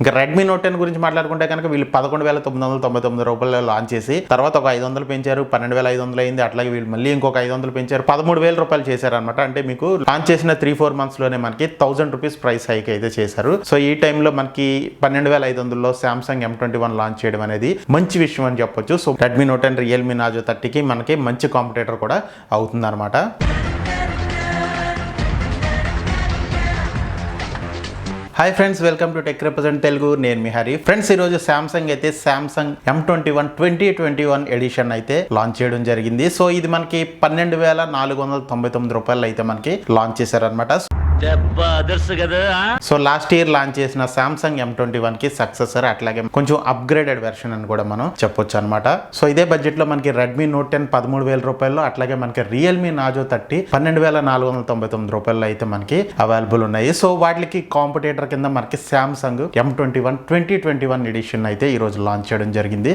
ఇంకా Redmi note 10 గురించి మాట్లాడుకుంటే కనుక వీళ్ళు 11,999 రూపాయలు లాంచ్ చేసి తర్వాత ఒక 500 పెంచారు, 12,500 అయింది. అట్లాగే వీళ్ళు మళ్ళీ ఇంకొక 500 పెంచారు, 13,000 రూపాయలు చేశారనమాట. అంటే మీకు లాంచ్ చేసిన 3-4 మంత్స్ లోనే మనకి 1000 రూపీస్ ప్రైస్ హైక్ అయితే చేశారు. సో ఈ టైంలో మనకి 12,500లో సామ్సంగ్ M21 లాంచ్ చేయడం అనేది మంచి విషయం అని చెప్పొచ్చు. So Redmi note 10 Realme Narzo 30కి మనకి మంచి కాంపిటేటర్ కూడా అవుతుంది అనమాట. Hi friends, welcome to tech represent Telugu. నేను మీ హరి. ఫ్రెండ్స్, ఈరోజు సామ్సంగ్ అయితే సామ్సంగ్ M21 2021 ఎడిషన్ అయితే లాంచ్ చేయడం జరిగింది. సో ఇది మనకి 12,499 రూపాయలు అయితే మనకి లాంచ్ చేశారనమాట. సో లాస్ట్ ఇయర్ లాంచ్ చేసిన సామ్సంగ్ M21 కి సక్సెసర్, అట్లాగే కొంచెం అప్గ్రేడెడ్ వెర్షన్ అని కూడా మనం చెప్పొచ్చు అనమాట. సో ఇదే బడ్జెట్ లో మనకి రెడ్మీ నోట్ 10 13,000 రూపాయలు, అట్లాగే మనకి రియల్మీ నాజో 30 12,499 రూపాయలు అయితే మనకి అవైలబుల్ ఉన్నాయి. సో వాటికి కాంపిటేటర్ కింద మనకి సామ్సంగ్ M21 2021 ఎడిషన్ అయితే ఈ రోజు లాంచ్ చేయడం జరిగింది.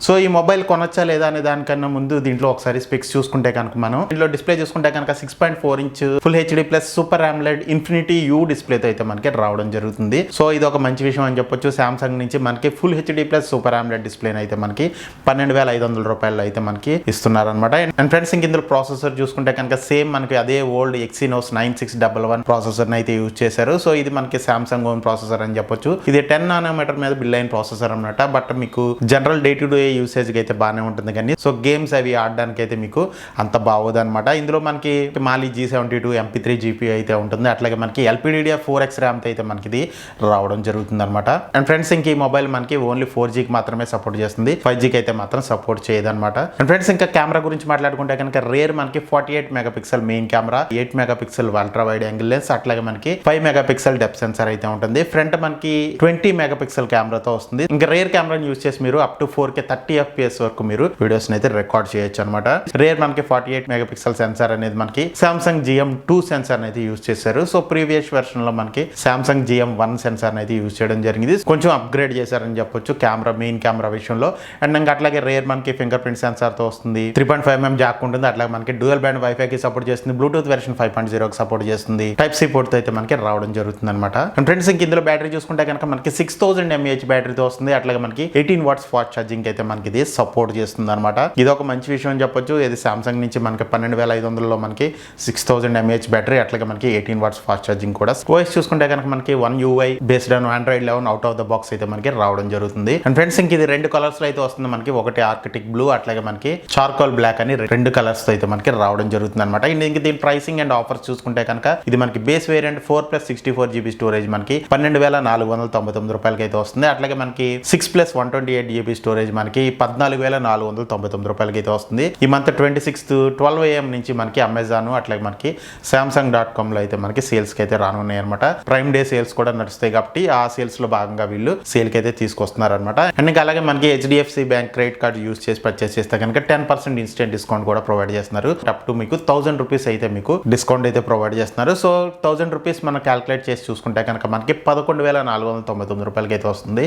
సో ఈ మొబైల్ కొనొచ్చా లేదా అనే దానికన్నా ముందు దీంట్లో ఒకసారి స్పెక్స్ చూసుకుంటే కనుక మనం దీంట్లో డిస్ప్లే చూసుకుంటే కనుక 6.4 inch full HD plus super AMOLED infinity U డిస్ప్లేతో అయితే మనకి రావడం జరుగుతుంది. సో ఇది ఒక మంచి విషయం అని చెప్పొచ్చు. సామ్సంగ్ నుంచి మనకి full HD plus super AMOLED డిస్ప్లేని అయితే మనకి 12,500 రూపాయలు అయితే మనకి ఇస్తున్నారనమాట. అండ్ ఫ్రెండ్స్, ఇందులో ప్రాసెసర్ చూసుకుంటే కనుక సేమ్ మనకి అదే ఓల్డ్ Exynos 9611 ప్రాసెసర్ అయితే యూజ్ చేశారు. సో ఇది మనకి సామ్సంగ్ ఓన్ ప్రాసెసర్ అని చెప్పొచ్చు. ఇది 10 నానోమీటర్ మీద బిల్డ్ అయిన ప్రాసెసర్ అనమాట. బట్ మీకు general day to day usage కి అయితే బాగానే ఉంటుంది, కానీ సో గేమ్స్ అవి ఆడడానికి అయితే మీకు అంత బాగోదు అనమాట. ఇందులో మనకి మాలి G72 MP3 GPU అయితే ఉంటుంది. అట్లాగే మనకి LPDDR 4X ర్యామ్ అయితే మనకి ఇది రావడం జరుగుతుంది అనమాట. అండ్ ఫ్రెండ్స్, ఇంక ఈ మొబైల్ మనకి ఓన్లీ 4Gకి మాత్రమే సపోర్ట్ చేస్తుంది, 5Gకి అయితే మాత్రం సపోర్ట్ చేయదు అనమాట. అండ్ ఫ్రెండ్స్, ఇంకా కెమెరా గురించి మాట్లాడుకుంటే కనుక రేర్ మనకి 48 megapixel main camera, 8 megapixel ultra wide angle lens, అట్లాగే మనకి 5 మెగాపిక్సెల్ డెప్త్ సెన్సార్ అయితే ఉంటుంది. ఫ్రంట్ మనకి 20 మెగాపిక్సెల్ కెమెరాతో వస్తుంది. ఇంకా రేర్ కెమెరాని యూజ్ చేసి మీరు అప్ టు 4K 30 FPS వరకు మీరు వీడియోస్ అయితే రికార్డ్ చేయొచ్చు అనమాట. రేర్ మనకి 48 మెగాపిక్సెల్ సెన్సార్ అనేది మనకి సామ్సంగ్ GM2 సెన్సార్ అయితే యూజ్ చేశారు. సో ప్రీవియస్ వెర్షన్ లో మనకి సామ్సంగ్ GM1 సెన్సార్ అయితే యూజ్ చేయడం జరిగింది. కొంచెం అప్గ్రేడ్ చేశారని చెప్పొచ్చు కెమెరా, మెయిన్ కెమెరా విషయంలో. అండ్ ఇంకా అట్లాగే రేర్ మనకి ఫింగర్ ప్రింట్ సెన్సార్ తో వస్తుంది, 3.5mm జాక్ ఉంటుంది, అట్లాగే మనకి డ్యూయల్ బ్యాండ్ వైఫై కి సపోర్ట్ చేస్తుంది, బ్లూటూత్ వెర్షన్ 5.0 కి సపోర్ట్ చేస్తుంది, టైప్ సి పోర్ట్ తో అయితే మనకి రావడం జరుగుతుంది అనమాట. అండ్ ఫ్రెండ్స్, ఇందులో బ్యాటరీ చూసుకుంటే కనుక మనకి 6000 mAh బ్యాటరీతో వస్తుంది. అట్లాగే మనకి 18 వాట్స్ ఫాస్ట్ ఛార్జింగ్ అయితే మనకి ఇది సపోర్ట్ చేస్తుంది అనమాట. ఇది ఒక మంచి విషయం అని చెప్పొచ్చు. ఇది సామ్సంగ్ నుంచి మనకి 12,500లో మనకి 6000 mAh బ్యాటరీ, అట్లాగే మనకి 18 వాట్స్ ఫాస్ట్ ఛార్జింగ్ కూడా. ఓఎస్ చూసుకుంటే కనుక మనకి One UI based on Android 11 out of the box అయితే మనకి రావడం జరుగుతుంది. అండ్ ఫ్రెండ్స్, ఇంక ఇది 2 కలర్స్ లో అయితే వస్తుంది మనకి. ఒకటి ఆర్కిటిక్ బ్లూ, అట్లాగే మనకి చార్కోల్ బ్లాక్ అని 2 కలర్స్ తో అయితే మనకి రావడం జరుగుతుంది అనమాట. ఇంక దీని ప్రైసింగ్ అండ్ ఆఫర్స్ చూసుకుంటే కనుక ఇది మనకి బేస్ వేరియంట్ 4+64GB స్టోరేజ్ మనకి 12,499 రూపాయలకి అయితే వస్తుంది. అట్లాగే మనకి 6+128GB స్టోరేజ్ మనకి 14,499 రూపాయలకి అయితే వస్తుంది. ఈ మంత్ 26th 12 AM నుంచి మనకి అమెజాన్, అట్లాగే మనకి samsung.com లో అయితే మనకి సేల్స్ కి అయితే రానున్నాయి అనమాట. ప్రైమ్ డే సేల్స్ కూడా నడుస్తాయి కాబట్టి ఆ సేల్స్ లో భాగంగా వీళ్ళు సేల్ కి అయితే తీసుకొస్తున్నారు అనమాట. అండ్ ఇంకా అలాగే మనకి HDFC bank credit card use చేసి పర్చేస్ చేస్తే కనుక 10% ఇన్స్టెంట్ డిస్కౌంట్ కూడా ప్రొవైడ్ చేస్తున్నారు. అప్ టు మీకు 1000 రూపీస్ అయితే మీకు డిస్కౌంట్ అయితే ప్రొవైడ్ చేస్తున్నారు. సో 1000 రూపీస్ మనం క్యాల్కులేట్ చేసి చూసుకుంటే కనుక మనకి 11,499 రూపాయలకి అయితే వస్తుంది.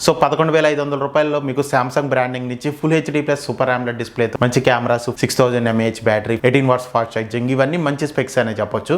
సో 11,500 రూపాయల్లో మీకు సామ్సంగ్ బ్రాండింగ్ నుంచి full HD plus super AMOLED display, మంచి camera, 6000 mAh battery, 18 watts fast charging, ఇవన్నీ మంచి స్పెక్స్ అనే చెప్పొచ్చు.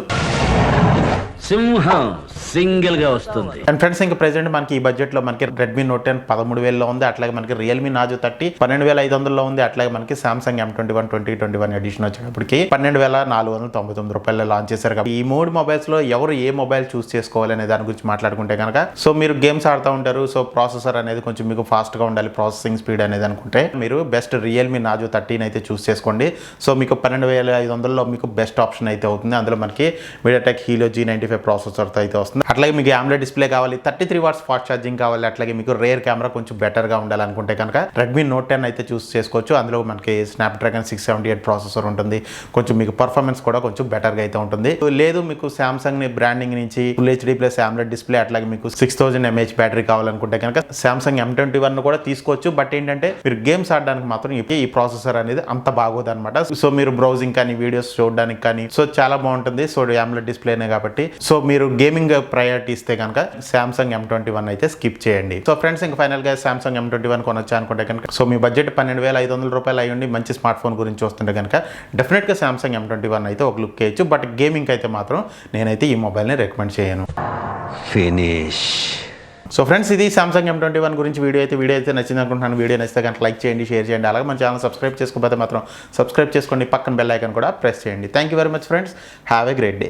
సింహం సింగిల్ గా వస్తుంది. అండ్ ఫ్రెండ్స్, ఇంకా ప్రెసెంట్ మనకి ఈ బడ్జెట్ లో మనకి రెడ్మీ నోట్ 10 13,000లో ఉంది, అట్లాగే మనకి రియల్మీ నాజో 30 12,500లో ఉంది, అట్లాగే మనకి సామ్సంగ్ M21 2021 ఎడిషన్ వచ్చేటప్పటికి 12,499 రూపాయలు లాంచ్ చేశారు. కాబట్టి ఈ 3 మొబైల్స్ లో ఎవరు ఏ మొబైల్ చూస్ చేసుకోవాలనే దాని గురించి మాట్లాడుకుంటే కనుక, సో మీరు గేమ్స్ ఆడుతూ ఉంటారు, సో ప్రాసెసర్ అనేది కొంచెం మీకు ఫాస్ట్ గా ఉండాలి, ప్రాసెసింగ్ స్పీడ్ అనేది అనుకుంటే మీరు బెస్ట్ రియల్మీ నాజో 30 అయితే చూస్ చేసుకోండి. సో మీకు 12,500లో మీకు బెస్ట్ ఆప్షన్ అయితే అవుతుంది. అందులో మనకి మీడియాటెక్ హీలో G95 ప్రాసెసర్ తో అయితే వస్తుంది. అట్లాగే మీకు AMOLED డిస్ప్లే కావాలి, 33 వాట్స్ ఫాస్ట్ ఛార్జింగ్ కావాలి, అట్లాగే మీకు రేర్ కెమెరా కొంచెం బెటర్ గా ఉండాలనుకుంటే కనుక రెడ్మీ నోట్ 10 అయితే చూస్ చేసుకోవచ్చు. అందులో మనకి స్నాప్డ్రాగన్ 678 ప్రాసెసర్ ఉంటుంది, కొంచెం మీకు పర్ఫార్మెన్స్ కూడా కొంచెం బెటర్ గా అయితే ఉంటుంది. లేదు మీకు సామ్సంగ్ ని బ్రాండింగ్ నుంచి full HD plus AMOLED display, అట్లాగే మీకు 6000 mAh బ్యాటరీ కావాలనుకుంటే కనుక సామ్సంగ్ M21 కూడా తీసుకోవచ్చు. బట్ ఏంటంటే మీరు గేమ్స్ ఆడడానికి మాత్రం ఈ ప్రాసెసర్ అనేది అంత బాగోదు అనమాట. సో మీరు బ్రౌజింగ్ కానీ వీడియోస్ చూడడానికి కానీ సో చాలా బాగుంటుంది. సో AMOLED డిస్ప్లేనే కాబట్టి సో మీరు గేమింగ్ ప్రయారిటీ ఇస్తే కనుక సామ్సంగ్ M21 అయితే స్కిప్ చేయండి. సో ఫ్రెండ్స్ ఇంకా ఫైనల్గా సామ్సంగ్ M21 కొనొచ్చా అనుకుంటే కనుక సో మీ బడ్జెట్ 12,500 రూపాయలు అయ్యండి మంచి స్మార్ట్ ఫోన్ గురించి వస్తుంటే కనుక డెఫినెట్గా సామ్సంగ్ M21 అయితే ఒక లుక్ వేయచ్చు. బట్ గేమింగ్ అయితే మాత్రం నేనైతే ఈ మొబైల్ని రికమెండ్ చేయను. ఫినిష్. సో ఫ్రెండ్స్ ఇది సామ్సంగ్ M21 గురించి వీడియో అయితే నచ్చింది అనుకుంటున్నాను. వీడియో నచ్చితే కనుక లైక్ చేయండి, షేర్ చేయండి. అలాగే మన ఛానల్ సబ్స్క్రైబ్ చేసుకోకపోతే మాత్రం సబ్స్క్రైబ్ చేసుకోండి, పక్కన బెల్ ఐకాన్ కూడా ప్రెస్ చేయండి. Thank you very much friends. Have a great day.